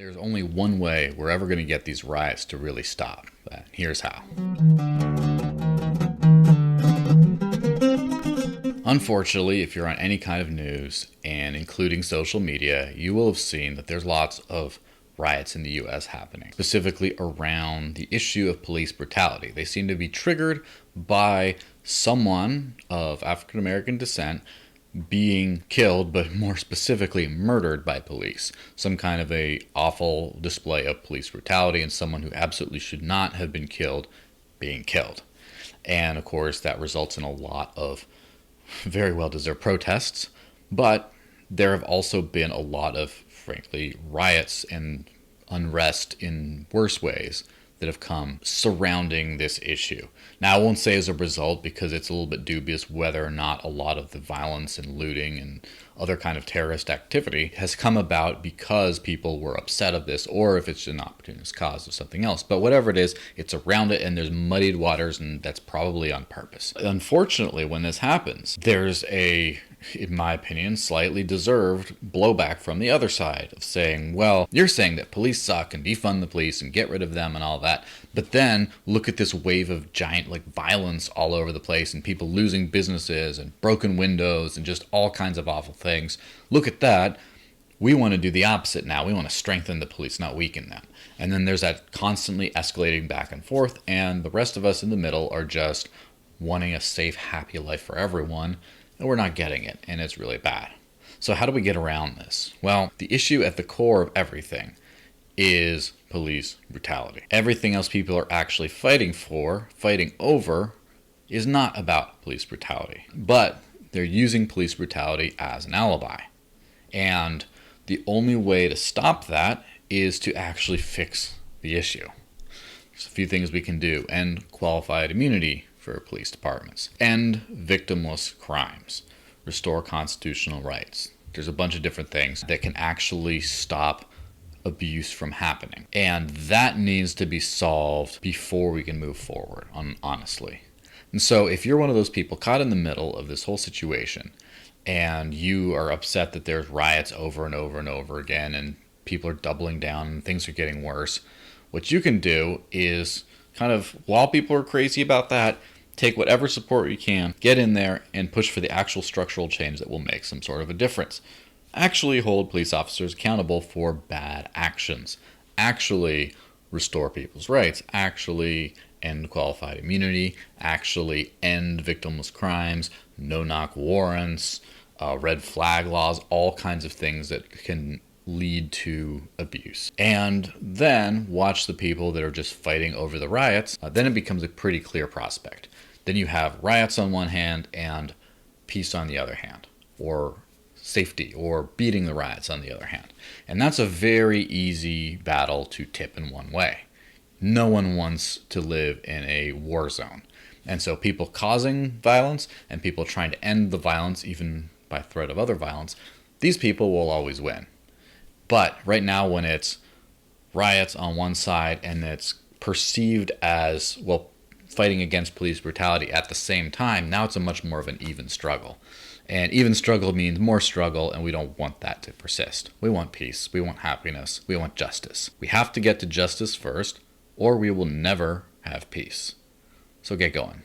There's only one way we're ever going to get these riots to really stop. Here's how. Unfortunately, if you're on any kind of news, and including social media, you will have seen that there's lots of riots in the US happening, specifically around the issue of police brutality. They seem to be triggered by someone of African American descent being killed, but more specifically murdered by police. Some kind of a awful display of police brutality, and someone who absolutely should not have been killed being killed. And of course, that results in a lot of very well deserved protests, but there have also been a lot of, frankly, riots and unrest in worse ways that have come surrounding this issue. Now, I won't say as a result, because it's a little bit dubious whether or not a lot of the violence and looting and other kind of terrorist activity has come about because people were upset of this, or if it's an opportunist cause of something else. But whatever it is, it's around it, and there's muddied waters, and that's probably on purpose. Unfortunately, when this happens, there's a, in my opinion, slightly deserved blowback from the other side of saying, well, you're saying that police suck and defund the police and get rid of them and all that, but then look at this wave of giant violence all over the place and people losing businesses and broken windows and just all kinds of awful things. Look at that. We want to do the opposite now. We want to strengthen the police, not weaken them. And then there's that constantly escalating back and forth, and the rest of us in the middle are just wanting a safe, happy life for everyone, and we're not getting it, and it's really bad. So how do we get around this? Well, the issue at the core of everything is police brutality. Everything else people are actually fighting over, is not about police brutality. But they're using police brutality as an alibi. And the only way to stop that is to actually fix the issue. There's a few things we can do. End qualified immunity for police departments. End victimless crimes. Restore constitutional rights. There's a bunch of different things that can actually stop abuse from happening. And that needs to be solved before we can move forward, honestly. And so if you're one of those people caught in the middle of this whole situation, and you are upset that there's riots over and over and over again, and people are doubling down and things are getting worse, what you can do is kind of, while people are crazy about that, take whatever support you can, get in there, and push for the actual structural change that will make some sort of a difference. Actually hold police officers accountable for bad actions. Actually restore people's rights. Actually end qualified immunity. Actually end victimless crimes. No-knock warrants. Red flag laws. All kinds of things that can lead to abuse. And then watch the people that are just fighting over the riots. Then it becomes a pretty clear prospect. Then you have riots on one hand and peace on the other hand, or safety, or beating the riots on the other hand. And that's a very easy battle to tip in one way. No one wants to live in a war zone. And so people causing violence and people trying to end the violence, even by threat of other violence, these people will always win. But right now, when it's riots on one side and it's perceived as, well, fighting against police brutality at the same time, now it's a much more of an even struggle. And even struggle means more struggle, and we don't want that to persist. We want peace, we want happiness, we want justice. We have to get to justice first, or we will never have peace. So get going.